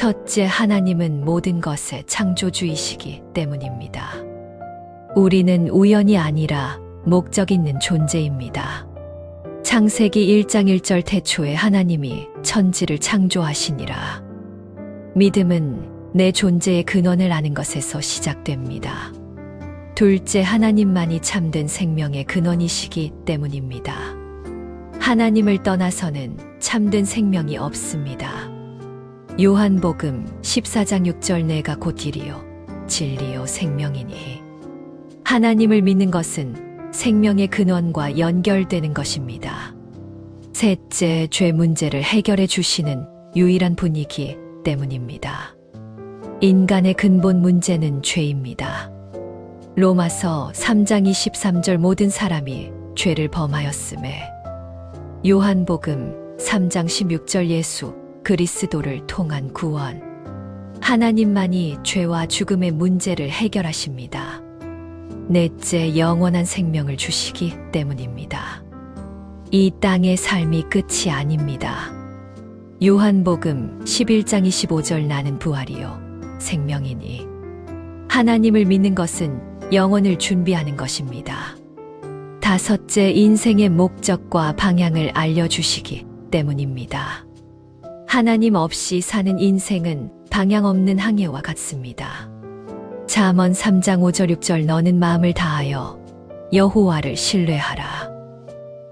첫째, 하나님은 모든 것의 창조주이시기 때문입니다. 우리는 우연이 아니라 목적 있는 존재입니다. 창세기 1장 1절 태초에 하나님이 천지를 창조하시니라. 믿음은 내 존재의 근원을 아는 것에서 시작됩니다. 둘째, 하나님만이 참된 생명의 근원이시기 때문입니다. 하나님을 떠나서는 참된 생명이 없습니다. 요한복음 14장 6절 내가 곧 길이요 진리요 생명이니. 하나님을 믿는 것은 생명의 근원과 연결되는 것입니다. 셋째, 죄 문제를 해결해 주시는 유일한 분이기 때문입니다. 인간의 근본 문제는 죄입니다. 로마서 3장 23절 모든 사람이 죄를 범하였음에. 요한복음 3장 16절 예수 그리스도를 통한 구원. 하나님만이 죄와 죽음의 문제를 해결하십니다. 넷째, 영원한 생명을 주시기 때문입니다. 이 땅의 삶이 끝이 아닙니다. 요한복음 11장 25절 나는 부활이요 생명이니. 하나님을 믿는 것은 영혼을 준비하는 것입니다. 다섯째, 인생의 목적과 방향을 알려주시기 때문입니다. 하나님 없이 사는 인생은 방향 없는 항해와 같습니다. 잠언 3장 5절 6절 너는 마음을 다하여 여호와를 신뢰하라.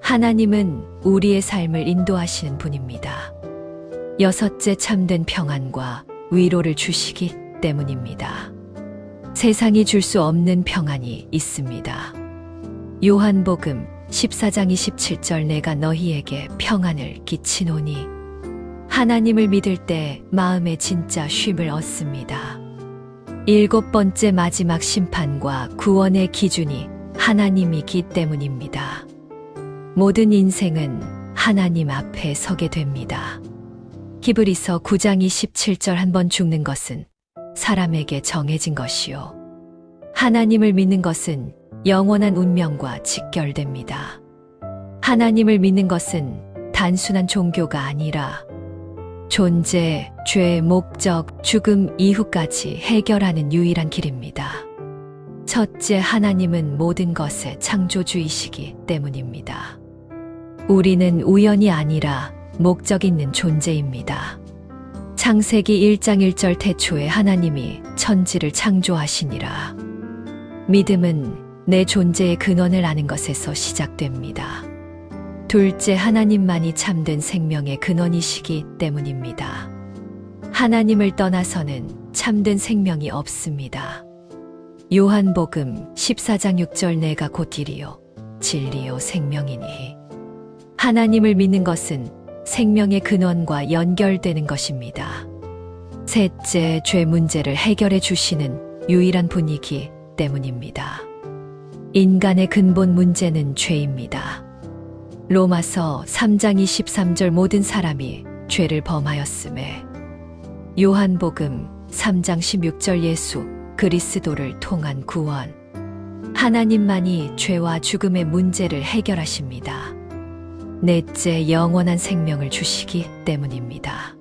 하나님은 우리의 삶을 인도하시는 분입니다. 여섯째, 참된 평안과 위로를 주시기 때문입니다. 세상이 줄 수 없는 평안이 있습니다. 요한복음 14장 27절 내가 너희에게 평안을 끼치노니. 하나님을 믿을 때 마음에 진짜 쉼을 얻습니다. 일곱 번째, 마지막 심판과 구원의 기준이 하나님이기 때문입니다. 모든 인생은 하나님 앞에 서게 됩니다. 히브리서 9장 27절 한번 죽는 것은 사람에게 정해진 것이요. 하나님을 믿는 것은 영원한 운명과 직결됩니다. 하나님을 믿는 것은 단순한 종교가 아니라 존재, 죄, 목적, 죽음 이후까지 해결하는 유일한 길입니다. 첫째, 하나님은 모든 것의 창조주이시기 때문입니다. 우리는 우연이 아니라 목적 있는 존재입니다. 창세기 1장 1절 태초에 하나님이 천지를 창조하시니라. 믿음은 내 존재의 근원을 아는 것에서 시작됩니다. 둘째, 하나님만이 참된 생명의 근원이시기 때문입니다. 하나님을 떠나서는 참된 생명이 없습니다. 요한복음 14장 6절 내가 곧 길이요 진리요 생명이니. 하나님을 믿는 것은 생명의 근원과 연결되는 것입니다. 셋째, 죄 문제를 해결해 주시는 유일한 분이기 때문입니다. 인간의 근본 문제는 죄입니다. 로마서 3장 23절 모든 사람이 죄를 범하였음에. 요한복음 3장 16절 예수 그리스도를 통한 구원. 하나님만이 죄와 죽음의 문제를 해결하십니다. 넷째, 영원한 생명을 주시기 때문입니다.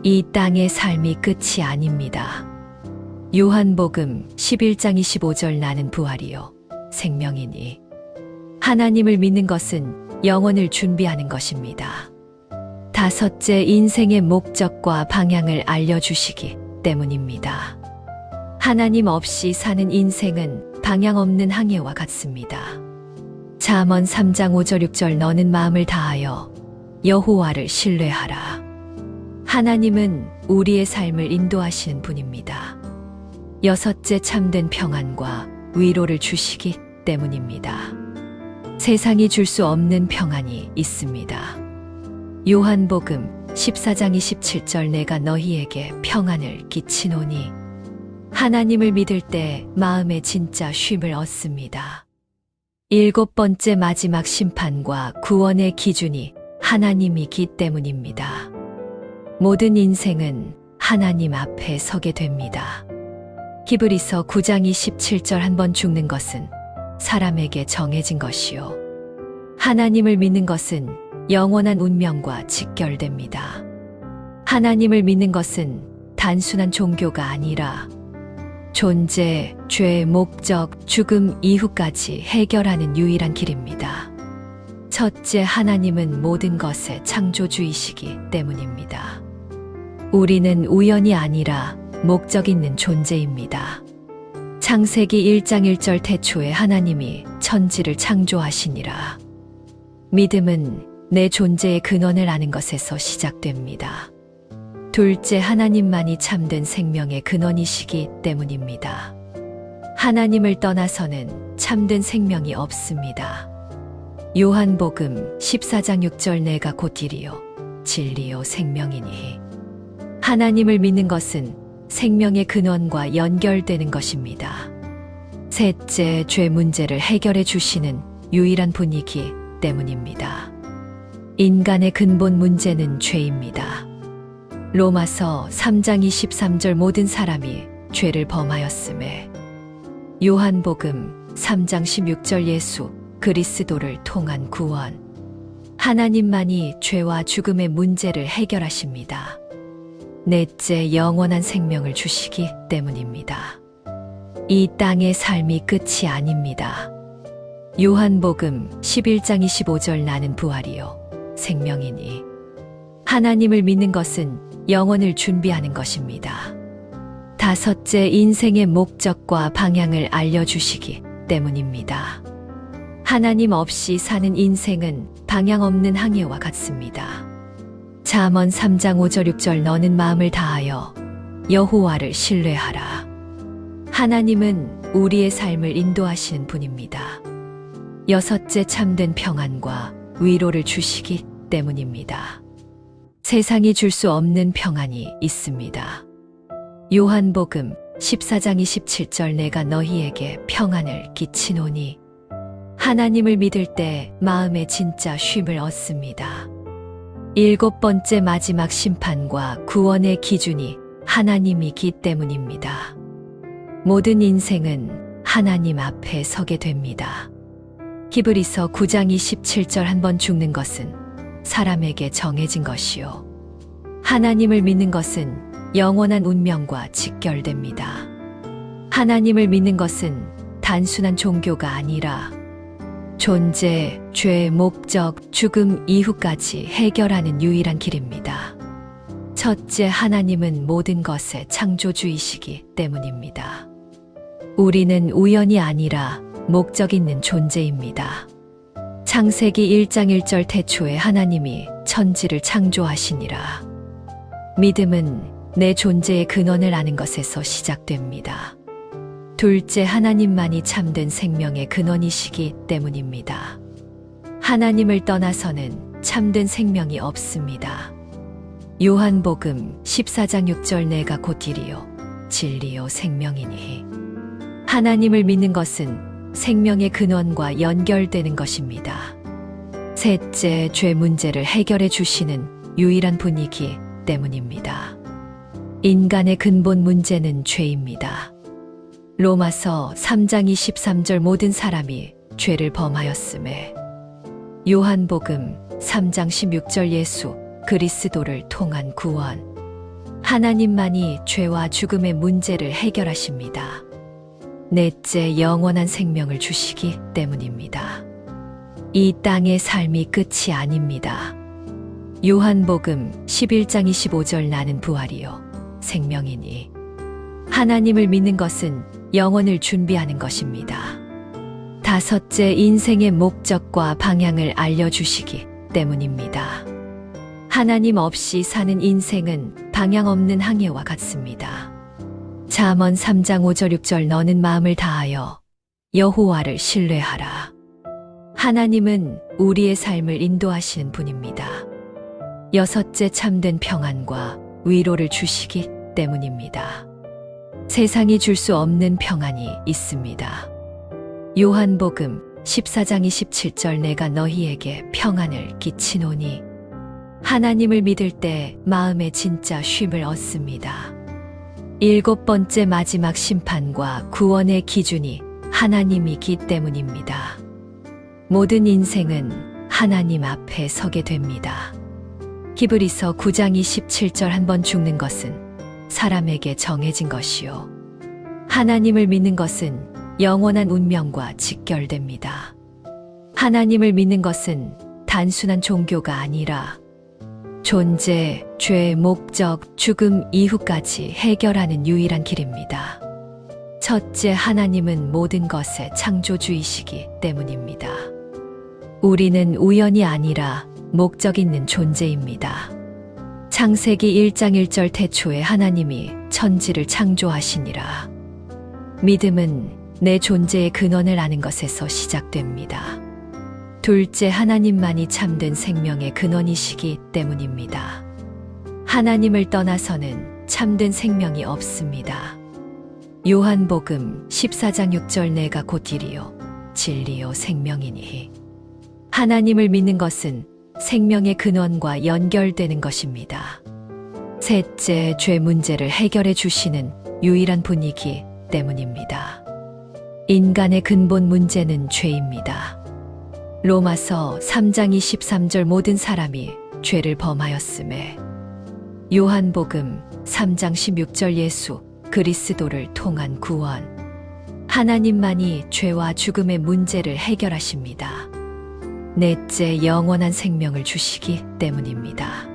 이 땅의 삶이 끝이 아닙니다. 요한복음 11장 25절 나는 부활이요 생명이니. 하나님을 믿는 것은 영혼을 준비하는 것입니다. 다섯째, 인생의 목적과 방향을 알려주시기 때문입니다. 하나님 없이 사는 인생은 방향 없는 항해와 같습니다. 잠언 3장 5절 6절 너는 마음을 다하여 여호와를 신뢰하라. 하나님은 우리의 삶을 인도하시는 분입니다. 여섯째, 참된 평안과 위로를 주시기 때문입니다. 세상이 줄 수 없는 평안이 있습니다. 요한복음 14장 27절 내가 너희에게 평안을 끼치노니. 하나님을 믿을 때 마음에 진짜 쉼을 얻습니다. 일곱 번째, 마지막 심판과 구원의 기준이 하나님이기 때문입니다. 모든 인생은 하나님 앞에 서게 됩니다. 히브리서 9장 27절 한번 죽는 것은 사람에게 정해진 것이요. 하나님을 믿는 것은 영원한 운명과 직결됩니다. 하나님을 믿는 것은 단순한 종교가 아니라 존재, 죄, 목적, 죽음 이후까지 해결하는 유일한 길입니다. 첫째, 하나님은 모든 것의 창조주이시기 때문입니다. 우리는 우연이 아니라 목적 있는 존재입니다. 창세기 1장 1절 태초에 하나님이 천지를 창조하시니라. 믿음은 내 존재의 근원을 아는 것에서 시작됩니다. 둘째, 하나님만이 참된 생명의 근원이시기 때문입니다. 하나님을 떠나서는 참된 생명이 없습니다. 요한복음 14장 6절 내가 곧 길이요 진리요 생명이니. 하나님을 믿는 것은 생명의 근원과 연결되는 것입니다. 셋째, 죄 문제를 해결해 주시는 유일한 분이기 때문입니다. 인간의 근본 문제는 죄입니다. 로마서 3장 23절 모든 사람이 죄를 범하였음에. 요한복음 3장 16절 예수 그리스도를 통한 구원. 하나님만이 죄와 죽음의 문제를 해결하십니다. 넷째, 영원한 생명을 주시기 때문입니다. 이 땅의 삶이 끝이 아닙니다. 요한복음 11장 25절 나는 부활이요 생명이니. 하나님을 믿는 것은 영혼을 준비하는 것입니다. 다섯째, 인생의 목적과 방향을 알려주시기 때문입니다. 하나님 없이 사는 인생은 방향 없는 항해와 같습니다. 잠언 3장 5절 6절 너는 마음을 다하여 여호와를 신뢰하라. 하나님은 우리의 삶을 인도하시는 분입니다. 여섯째, 참된 평안과 위로를 주시기 때문입니다. 세상이 줄 수 없는 평안이 있습니다. 요한복음 14장 27절 내가 너희에게 평안을 끼치노니. 하나님을 믿을 때 마음에 진짜 쉼을 얻습니다. 일곱 번째, 마지막 심판과 구원의 기준이 하나님이기 때문입니다. 모든 인생은 하나님 앞에 서게 됩니다. 히브리서 9장 27절 한 번 죽는 것은 사람에게 정해진 것이요. 하나님을 믿는 것은 영원한 운명과 직결됩니다. 하나님을 믿는 것은 단순한 종교가 아니라 존재, 죄, 목적, 죽음 이후까지 해결하는 유일한 길입니다. 첫째, 하나님은 모든 것의 창조주이시기 때문입니다. 우리는 우연이 아니라 목적 있는 존재입니다. 창세기 1장 1절 태초에 하나님이 천지를 창조하시니라. 믿음은 내 존재의 근원을 아는 것에서 시작됩니다. 둘째, 하나님만이 참된 생명의 근원이시기 때문입니다. 하나님을 떠나서는 참된 생명이 없습니다. 요한복음 14장 6절 내가 곧 길이요 진리요 생명이니. 하나님을 믿는 것은 생명의 근원과 연결되는 것입니다. 셋째, 죄 문제를 해결해 주시는 유일한 분이기 때문입니다. 인간의 근본 문제는 죄입니다. 로마서 3장 23절 모든 사람이 죄를 범하였음에. 요한복음 3장 16절 예수 그리스도를 통한 구원. 하나님만이 죄와 죽음의 문제를 해결하십니다. 넷째, 영원한 생명을 주시기 때문입니다. 이 땅의 삶이 끝이 아닙니다. 요한복음 11장 25절 나는 부활이요 생명이니. 하나님을 믿는 것은 영혼을 준비하는 것입니다. 다섯째, 인생의 목적과 방향을 알려주시기 때문입니다. 하나님 없이 사는 인생은 방향 없는 항해와 같습니다. 잠언 3장 5절 6절 너는 마음을 다하여 여호와를 신뢰하라. 하나님은 우리의 삶을 인도하시는 분입니다. 여섯째, 참된 평안과 위로를 주시기 때문입니다. 세상이 줄 수 없는 평안이 있습니다. 요한복음 14장 27절 내가 너희에게 평안을 끼치노니. 하나님을 믿을 때 마음에 진짜 쉼을 얻습니다. 일곱 번째, 마지막 심판과 구원의 기준이 하나님이기 때문입니다. 모든 인생은 하나님 앞에 서게 됩니다. 히브리서 9장 27절 한 번 죽는 것은 사람에게 정해진 것이요. 하나님을 믿는 것은 영원한 운명과 직결됩니다. 하나님을 믿는 것은 단순한 종교가 아니라 존재, 죄, 목적, 죽음 이후까지 해결하는 유일한 길입니다. 첫째, 하나님은 모든 것의 창조주이시기 때문입니다. 우리는 우연이 아니라 목적 있는 존재입니다. 창세기 1장 1절 태초에 하나님이 천지를 창조하시니라. 믿음은 내 존재의 근원을 아는 것에서 시작됩니다. 둘째, 하나님만이 참된 생명의 근원이시기 때문입니다. 하나님을 떠나서는 참된 생명이 없습니다. 요한복음 14장 6절 내가 곧 길이요 진리요 생명이니. 하나님을 믿는 것은 생명의 근원과 연결되는 것입니다. 셋째, 죄 문제를 해결해 주시는 유일한 분이기 때문입니다. 인간의 근본 문제는 죄입니다. 로마서 3장 23절 모든 사람이 죄를 범하였음에. 요한복음 3장 16절 예수 그리스도를 통한 구원. 하나님만이 죄와 죽음의 문제를 해결하십니다. 넷째, 영원한 생명을 주시기 때문입니다.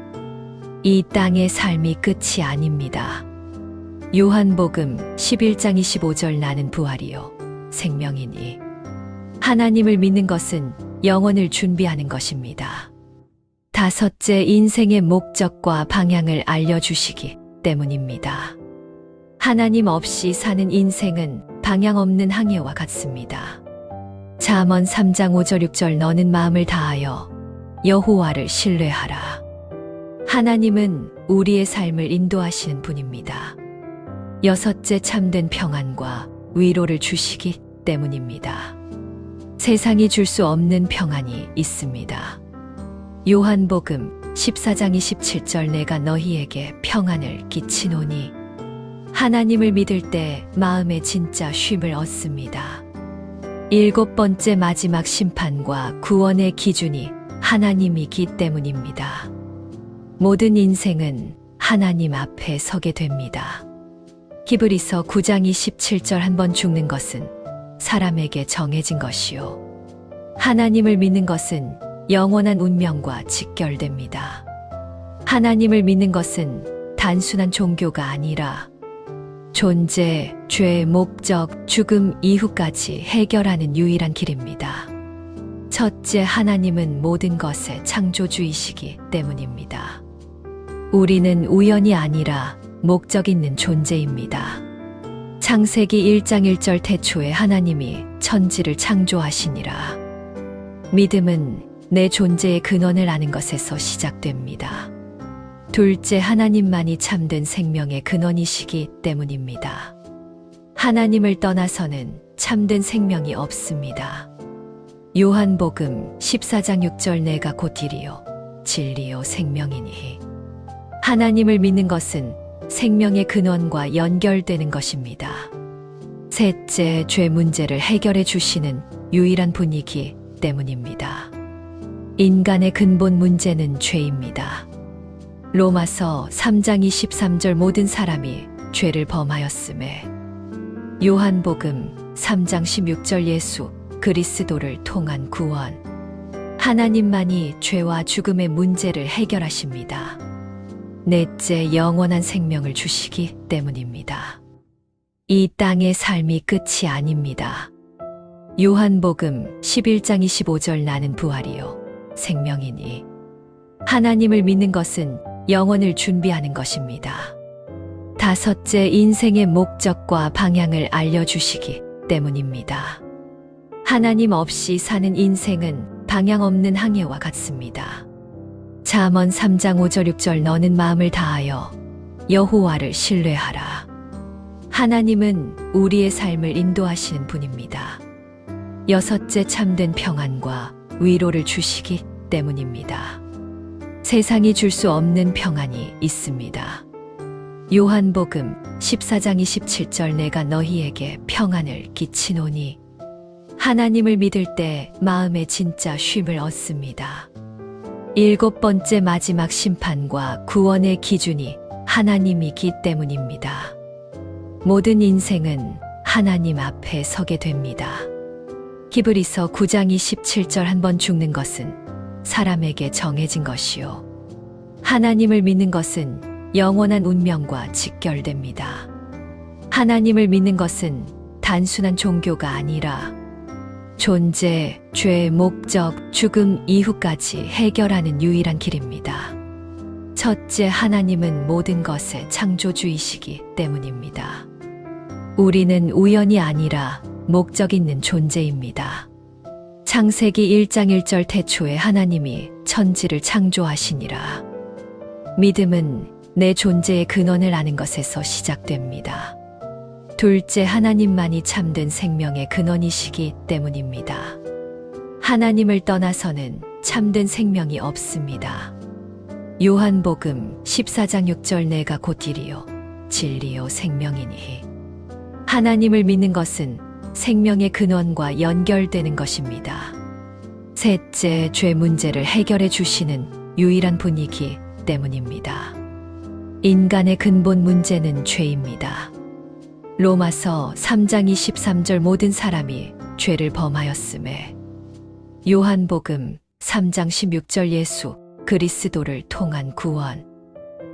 이 땅의 삶이 끝이 아닙니다. 요한복음 11장 25절 나는 부활이요 생명이니. 하나님을 믿는 것은 영원을 준비하는 것입니다. 다섯째, 인생의 목적과 방향을 알려주시기 때문입니다. 하나님 없이 사는 인생은 방향 없는 항해와 같습니다. 잠언 3장 5절 6절 너는 마음을 다하여 여호와를 신뢰하라. 하나님은 우리의 삶을 인도하시는 분입니다. 여섯째, 참된 평안과 위로를 주시기 때문입니다. 세상이 줄 수 없는 평안이 있습니다. 요한복음 14장 27절 내가 너희에게 평안을 끼치노니. 하나님을 믿을 때 마음에 진짜 쉼을 얻습니다. 일곱 번째, 마지막 심판과 구원의 기준이 하나님이기 때문입니다. 모든 인생은 하나님 앞에 서게 됩니다. 히브리서 9장 27절 한 번 죽는 것은 사람에게 정해진 것이요. 하나님을 믿는 것은 영원한 운명과 직결됩니다. 하나님을 믿는 것은 단순한 종교가 아니라 존재, 죄, 목적, 죽음 이후까지 해결하는 유일한 길입니다. 첫째, 하나님은 모든 것의 창조주이시기 때문입니다. 우리는 우연이 아니라 목적 있는 존재입니다. 창세기 1장 1절 태초에 하나님이 천지를 창조하시니라. 믿음은 내 존재의 근원을 아는 것에서 시작됩니다. 둘째, 하나님만이 참된 생명의 근원이시기 때문입니다. 하나님을 떠나서는 참된 생명이 없습니다. 요한복음 14장 6절 내가 곧 길이요 진리요 생명이니. 하나님을 믿는 것은 생명의 근원과 연결되는 것입니다. 셋째, 죄 문제를 해결해 주시는 유일한 분이기 때문입니다. 인간의 근본 문제는 죄입니다. 로마서 3장 23절 모든 사람이 죄를 범하였음에. 요한복음 3장 16절 예수 그리스도를 통한 구원. 하나님만이 죄와 죽음의 문제를 해결하십니다. 넷째, 영원한 생명을 주시기 때문입니다. 이 땅의 삶이 끝이 아닙니다. 요한복음 11장 25절 나는 부활이요 생명이니. 하나님을 믿는 것은 영원을 준비하는 것입니다. 다섯째, 인생의 목적과 방향을 알려주시기 때문입니다. 하나님 없이 사는 인생은 방향 없는 항해와 같습니다. 잠언 3장 5절 6절 너는 마음을 다하여 여호와를 신뢰하라. 하나님은 우리의 삶을 인도하시는 분입니다. 여섯째, 참된 평안과 위로를 주시기 때문입니다. 세상이 줄 수 없는 평안이 있습니다. 요한복음 14장 27절 내가 너희에게 평안을 끼치노니. 하나님을 믿을 때 마음에 진짜 쉼을 얻습니다. 일곱 번째, 마지막 심판과 구원의 기준이 하나님이기 때문입니다. 모든 인생은 하나님 앞에 서게 됩니다. 히브리서 9장 27절 한번 죽는 것은 사람에게 정해진 것이요. 하나님을 믿는 것은 영원한 운명과 직결됩니다. 하나님을 믿는 것은 단순한 종교가 아니라 존재, 죄, 목적, 죽음 이후까지 해결하는 유일한 길입니다. 첫째, 하나님은 모든 것의 창조주이시기 때문입니다. 우리는 우연이 아니라 목적 있는 존재입니다. 창세기 1장 1절 태초에 하나님이 천지를 창조하시니라. 믿음은 내 존재의 근원을 아는 것에서 시작됩니다. 둘째, 하나님만이 참된 생명의 근원이시기 때문입니다. 하나님을 떠나서는 참된 생명이 없습니다. 요한복음 14장 6절 내가 곧 길이요 진리요 생명이니. 하나님을 믿는 것은 생명의 근원과 연결되는 것입니다. 셋째, 죄 문제를 해결해 주시는 유일한 분이기 때문입니다. 인간의 근본 문제는 죄입니다. 로마서 3장 23절 모든 사람이 죄를 범하였음에. 요한복음 3장 16절 예수 그리스도를 통한 구원.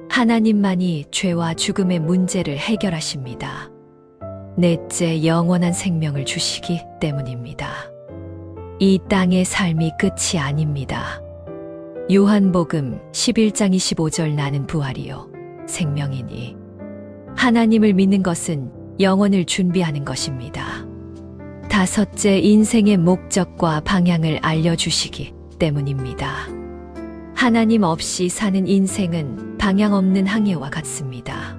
하나님만이 죄와 죽음의 문제를 해결하십니다. 넷째, 영원한 생명을 주시기 때문입니다. 이 땅의 삶이 끝이 아닙니다. 요한복음 11장 25절 나는 부활이요 생명이니. 하나님을 믿는 것은 영혼을 준비하는 것입니다. 다섯째, 인생의 목적과 방향을 알려주시기 때문입니다. 하나님 없이 사는 인생은 방향 없는 항해와 같습니다.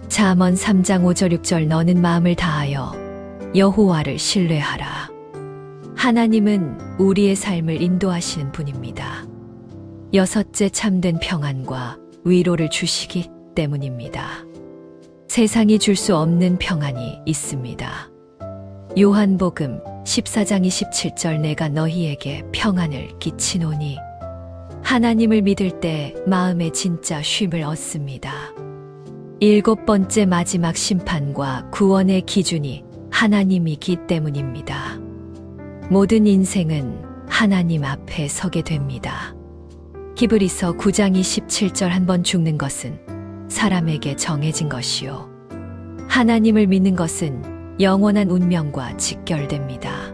잠언 3장 5절 6절 너는 마음을 다하여 여호와를 신뢰하라. 하나님은 우리의 삶을 인도하시는 분입니다. 여섯째, 참된 평안과 위로를 주시기 때문입니다. 세상이 줄 수 없는 평안이 있습니다. 요한복음 14장 27절 내가 너희에게 평안을 끼치노니. 하나님을 믿을 때 마음에 진짜 쉼을 얻습니다. 일곱 번째, 마지막 심판과 구원의 기준이 하나님이기 때문입니다. 모든 인생은 하나님 앞에 서게 됩니다. 히브리서 9장 27절 한번 죽는 것은 사람에게 정해진 것이요. 하나님을 믿는 것은 영원한 운명과 직결됩니다.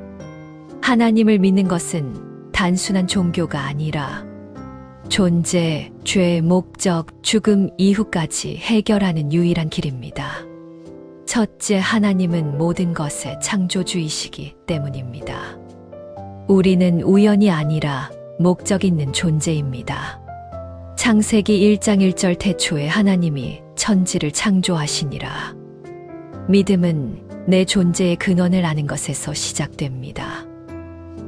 하나님을 믿는 것은 단순한 종교가 아니라 존재, 죄, 목적, 죽음 이후까지 해결하는 유일한 길입니다. 첫째, 하나님은 모든 것의 창조주이시기 때문입니다. 우리는 우연이 아니라 목적 있는 존재입니다. 창세기 1장 1절 태초에 하나님이 천지를 창조하시니라. 믿음은 내 존재의 근원을 아는 것에서 시작됩니다.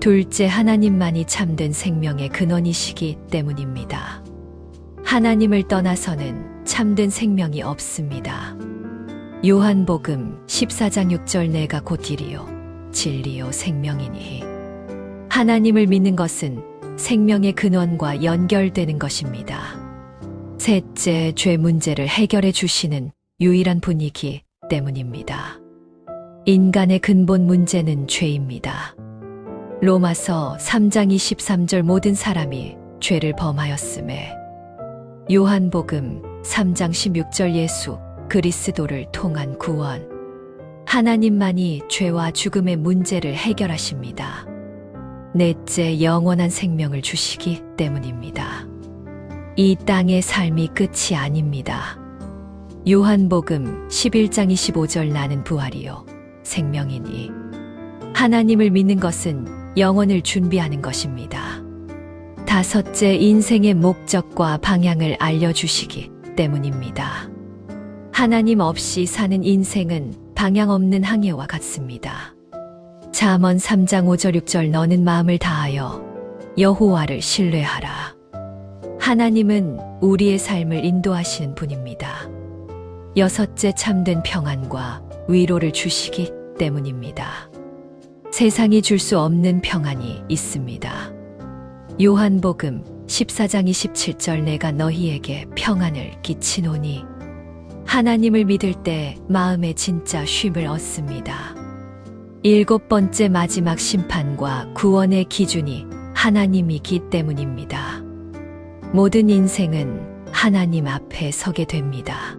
둘째, 하나님만이 참된 생명의 근원이시기 때문입니다. 하나님을 떠나서는 참된 생명이 없습니다. 요한복음 14장 6절 내가 곧 길이요 진리요 생명이니. 하나님을 믿는 것은 생명의 근원과 연결되는 것입니다. 셋째, 죄 문제를 해결해 주시는 유일한 분이기 때문입니다. 인간의 근본 문제는 죄입니다. 로마서 3장 23절 모든 사람이 죄를 범하였음에. 요한복음 3장 16절 예수 그리스도를 통한 구원. 하나님만이 죄와 죽음의 문제를 해결하십니다. 넷째, 영원한 생명을 주시기 때문입니다. 이 땅의 삶이 끝이 아닙니다. 요한복음 11장 25절 나는 부활이요 생명이니. 하나님을 믿는 것은 영혼을 준비하는 것입니다. 다섯째, 인생의 목적과 방향을 알려주시기 때문입니다. 하나님 없이 사는 인생은 방향 없는 항해와 같습니다. 잠언 3장 5절 6절 너는 마음을 다하여 여호와를 신뢰하라. 하나님은 우리의 삶을 인도하시는 분입니다. 여섯째, 참된 평안과 위로를 주시기 때문입니다. 세상이 줄 수 없는 평안이 있습니다. 요한복음 14장 27절 내가 너희에게 평안을 끼치노니. 하나님을 믿을 때 마음에 진짜 쉼을 얻습니다. 7번째 마지막 심판과 구원의 기준이 하나님이기 때문입니다. 모든 인생은 하나님 앞에 서게 됩니다.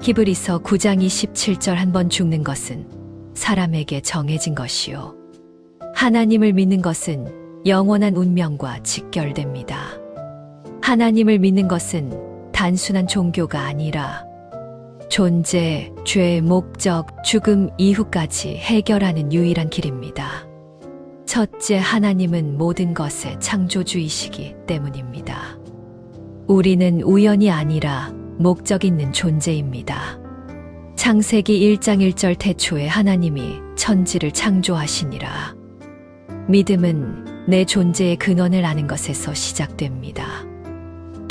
히브리서 9장 27절 한번 죽는 것은 사람에게 정해진 것이요. 하나님을 믿는 것은 영원한 운명과 직결됩니다. 하나님을 믿는 것은 단순한 종교가 아니라 존재, 죄, 목적, 죽음 이후까지 해결하는 유일한 길입니다. 첫째, 하나님은 모든 것의 창조주이시기 때문입니다. 우리는 우연이 아니라 목적 있는 존재입니다. 창세기 1장 1절 태초에 하나님이 천지를 창조하시니라. 믿음은 내 존재의 근원을 아는 것에서 시작됩니다.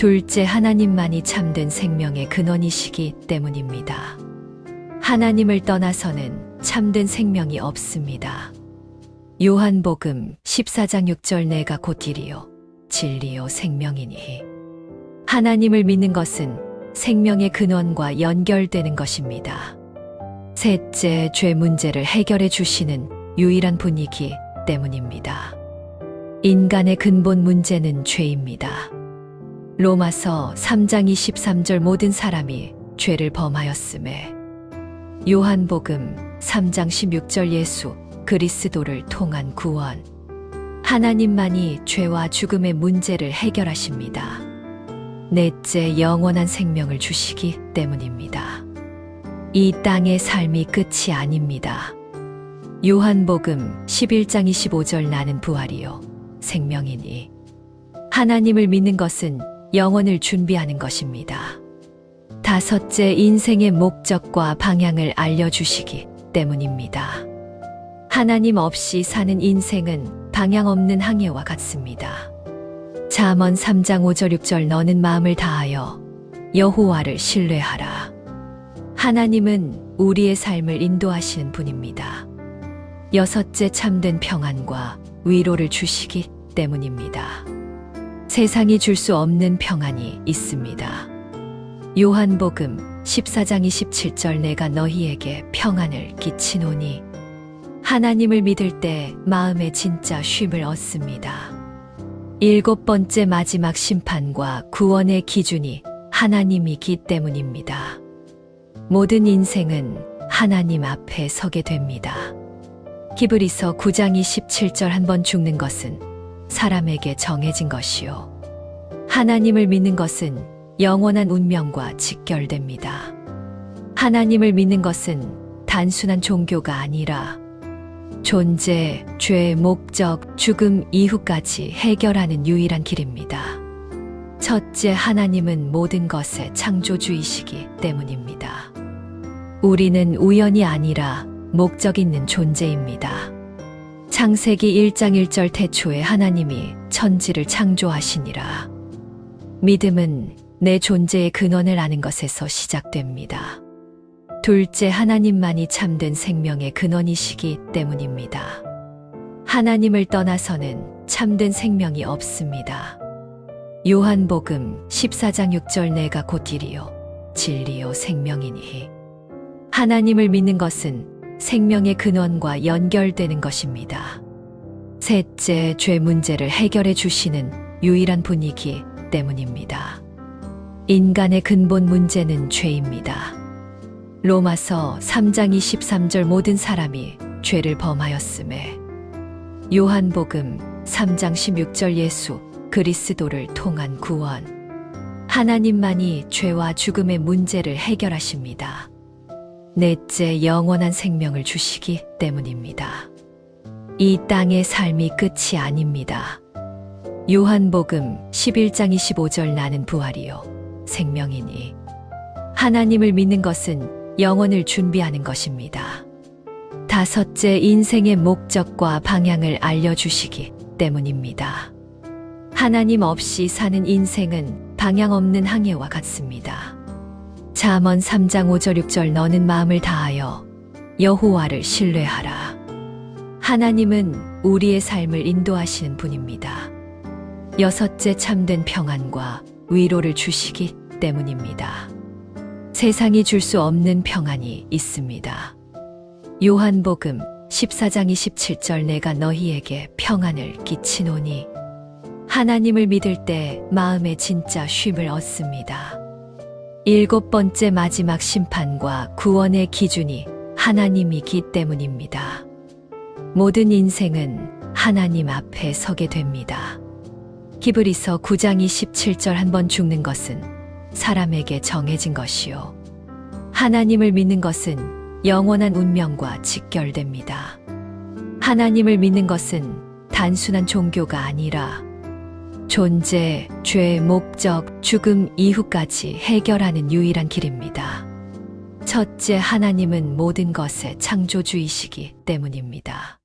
둘째, 하나님만이 참된 생명의 근원이시기 때문입니다. 하나님을 떠나서는 참된 생명이 없습니다. 요한복음 14장 6절 내가 곧 길이요 진리요 생명이니. 하나님을 믿는 것은 생명의 근원과 연결되는 것입니다. 셋째, 죄 문제를 해결해 주시는 유일한 분이기 때문입니다. 인간의 근본 문제는 죄입니다. 로마서 3장 23절 모든 사람이 죄를 범하였음에. 요한복음 3장 16절 예수 그리스도를 통한 구원. 하나님만이 죄와 죽음의 문제를 해결하십니다. 넷째, 영원한 생명을 주시기 때문입니다. 이 땅의 삶이 끝이 아닙니다. 요한복음 11장 25절 나는 부활이요 생명이니. 하나님을 믿는 것은 영원을 준비하는 것입니다. 다섯째, 인생의 목적과 방향을 알려주시기 때문입니다. 하나님 없이 사는 인생은 방향 없는 항해와 같습니다. 잠언 3장 5절 6절 너는 마음을 다하여 여호와를 신뢰하라. 하나님은 우리의 삶을 인도하시는 분입니다. 여섯째, 참된 평안과 위로를 주시기 때문입니다. 세상이 줄 수 없는 평안이 있습니다. 요한복음 14장 27절 내가 너희에게 평안을 끼치노니. 하나님을 믿을 때 마음에 진짜 쉼을 얻습니다. 7번째 마지막 심판과 구원의 기준이 하나님이기 때문입니다. 모든 인생은 하나님 앞에 서게 됩니다. 히브리서 9장 27절 한번 죽는 것은 사람에게 정해진 것이요. 하나님을 믿는 것은 영원한 운명과 직결됩니다. 하나님을 믿는 것은 단순한 종교가 아니라 존재, 죄, 목적, 죽음 이후까지 해결하는 유일한 길입니다. 첫째, 하나님은 모든 것의 창조주이시기 때문입니다. 우리는 우연이 아니라 목적 있는 존재입니다. 창세기 1장 1절 태초에 하나님이 천지를 창조하시니라. 믿음은 내 존재의 근원을 아는 것에서 시작됩니다. 둘째, 하나님만이 참된 생명의 근원이시기 때문입니다. 하나님을 떠나서는 참된 생명이 없습니다. 요한복음 14장 6절 내가 곧 길이요 진리요 생명이니. 하나님을 믿는 것은 생명의 근원과 연결되는 것입니다. 셋째, 죄 문제를 해결해 주시는 유일한 분이기 때문입니다. 인간의 근본 문제는 죄입니다. 로마서 3장 23절 모든 사람이 죄를 범하였음에. 요한복음 3장 16절 예수 그리스도를 통한 구원. 하나님만이 죄와 죽음의 문제를 해결하십니다. 넷째, 영원한 생명을 주시기 때문입니다. 이 땅의 삶이 끝이 아닙니다. 요한복음 11장 25절 나는 부활이요 생명이니. 하나님을 믿는 것은 영원을 준비하는 것입니다. 다섯째, 인생의 목적과 방향을 알려주시기 때문입니다. 하나님 없이 사는 인생은 방향 없는 항해와 같습니다. 잠언 3장 5절 6절 너는 마음을 다하여 여호와를 신뢰하라. 하나님은 우리의 삶을 인도하시는 분입니다. 여섯째, 참된 평안과 위로를 주시기 때문입니다. 세상이 줄 수 없는 평안이 있습니다. 요한복음 14장 27절 내가 너희에게 평안을 끼치노니 하나님을 믿을 때 마음에 진짜 쉼을 얻습니다. 일곱 번째 마지막 심판과 구원의 기준이 하나님이기 때문입니다. 모든 인생은 하나님 앞에 서게 됩니다. 히브리서 9장 27절 한번 죽는 것은 사람에게 정해진 것이요. 하나님을 믿는 것은 영원한 운명과 직결됩니다. 하나님을 믿는 것은 단순한 종교가 아니라 존재, 죄, 목적, 죽음 이후까지 해결하는 유일한 길입니다. 첫째, 하나님은 모든 것의 창조주이시기 때문입니다.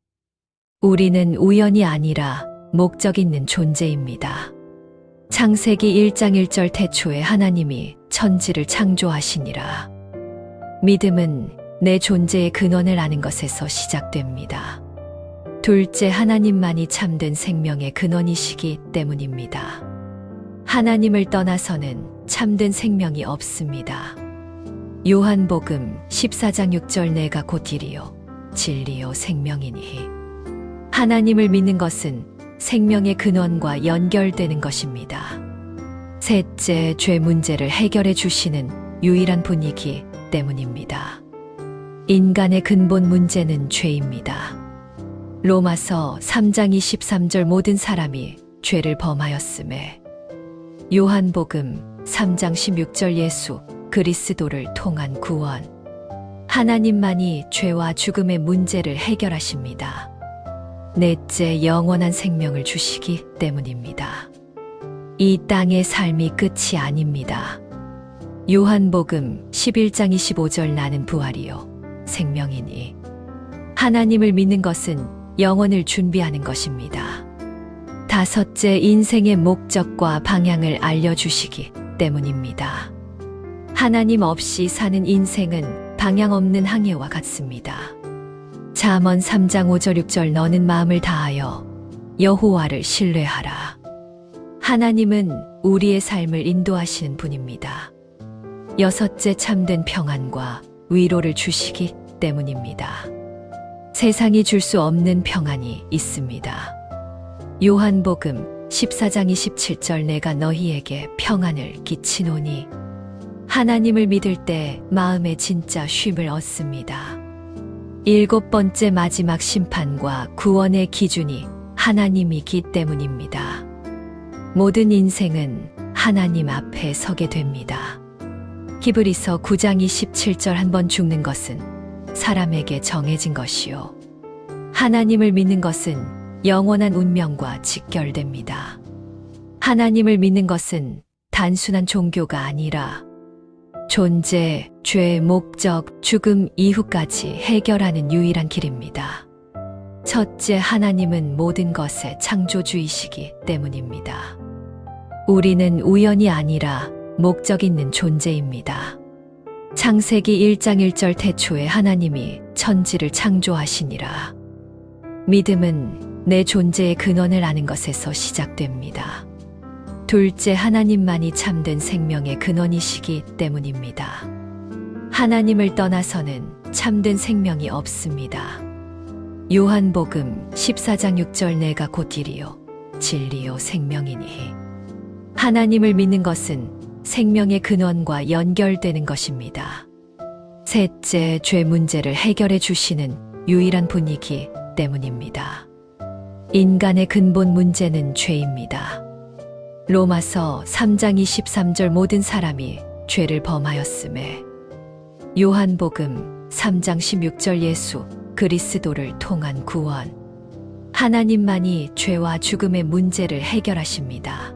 우리는 우연이 아니라 목적 있는 존재입니다. 창세기 1장 1절 태초에 하나님이 천지를 창조하시니라. 믿음은 내 존재의 근원을 아는 것에서 시작됩니다. 둘째, 하나님만이 참된 생명의 근원이시기 때문입니다. 하나님을 떠나서는 참된 생명이 없습니다. 요한복음 14장 6절 내가 곧 길이요 진리요 생명이니 하나님을 믿는 것은 생명의 근원과 연결되는 것입니다. 셋째, 죄 문제를 해결해 주시는 유일한 분이기 때문입니다. 인간의 근본 문제는 죄입니다. 로마서 3장 23절 모든 사람이 죄를 범하였음에 요한복음 3장 16절 예수 그리스도를 통한 구원 하나님만이 죄와 죽음의 문제를 해결하십니다. 넷째, 영원한 생명을 주시기 때문입니다. 이 땅의 삶이 끝이 아닙니다. 요한복음 11장 25절 나는 부활이요 생명이니 하나님을 믿는 것은 영혼을 준비하는 것입니다. 다섯째, 인생의 목적과 방향을 알려주시기 때문입니다. 하나님 없이 사는 인생은 방향 없는 항해와 같습니다. 잠언 3장 5절 6절 너는 마음을 다하여 여호와를 신뢰하라. 하나님은 우리의 삶을 인도하시는 분입니다. 여섯째, 참된 평안과 위로를 주시기 때문입니다. 세상이 줄 수 없는 평안이 있습니다. 요한복음 14장 27절 내가 너희에게 평안을 끼치노니 하나님을 믿을 때 마음에 진짜 쉼을 얻습니다. 일곱 번째 마지막 심판과 구원의 기준이 하나님이기 때문입니다. 모든 인생은 하나님 앞에 서게 됩니다. 히브리서 9장 27절 한번 죽는 것은 사람에게 정해진 것이요. 하나님을 믿는 것은 영원한 운명과 직결됩니다. 하나님을 믿는 것은 단순한 종교가 아니라 존재, 죄, 목적, 죽음 이후까지 해결하는 유일한 길입니다. 첫째, 하나님은 모든 것의 창조주이시기 때문입니다. 우리는 우연이 아니라 목적 있는 존재입니다. 창세기 1장 1절 태초에 하나님이 천지를 창조하시니라. 믿음은 내 존재의 근원을 아는 것에서 시작됩니다. 둘째, 하나님만이 참된 생명의 근원이시기 때문입니다. 하나님을 떠나서는 참된 생명이 없습니다. 요한복음 14장 6절 내가 곧 길이요 진리요 생명이니 하나님을 믿는 것은 생명의 근원과 연결되는 것입니다. 셋째, 죄 문제를 해결해 주시는 유일한 분이기 때문입니다. 인간의 근본 문제는 죄입니다. 로마서 3장 23절 모든 사람이 죄를 범하였음에 요한복음 3장 16절 예수 그리스도를 통한 구원 하나님만이 죄와 죽음의 문제를 해결하십니다.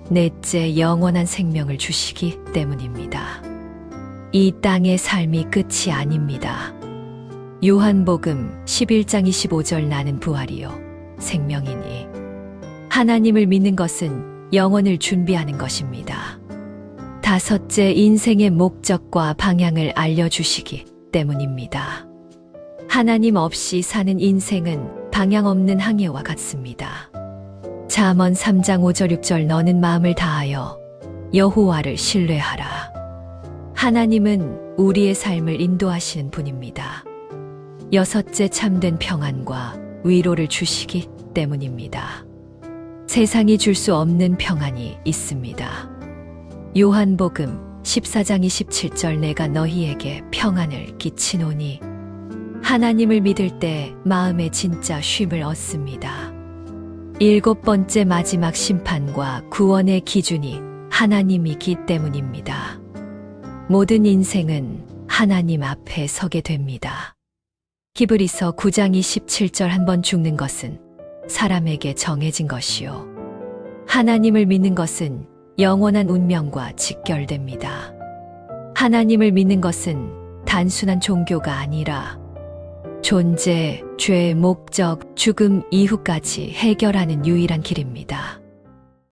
넷째, 영원한 생명을 주시기 때문입니다. 이 땅의 삶이 끝이 아닙니다. 요한복음 11장 25절 나는 부활이요 생명이니 하나님을 믿는 것은 영혼을 준비하는 것입니다. 다섯째, 인생의 목적과 방향을 알려주시기 때문입니다. 하나님 없이 사는 인생은 방향 없는 항해와 같습니다. 잠언 3장 5절 6절 너는 마음을 다하여 여호와를 신뢰하라. 하나님은 우리의 삶을 인도하시는 분입니다. 여섯째, 참된 평안과 위로를 주시기 때문입니다. 세상이 줄 수 없는 평안이 있습니다. 요한복음 14장 27절 내가 너희에게 평안을 끼치노니 하나님을 믿을 때 마음에 진짜 쉼을 얻습니다. 일곱 번째, 마지막 심판과 구원의 기준이 하나님이기 때문입니다. 모든 인생은 하나님 앞에 서게 됩니다. 히브리서 9장 27절 한번 죽는 것은 사람에게 정해진 것이요. 하나님을 믿는 것은 영원한 운명과 직결됩니다. 하나님을 믿는 것은 단순한 종교가 아니라 존재, 죄, 목적, 죽음 이후까지 해결하는 유일한 길입니다.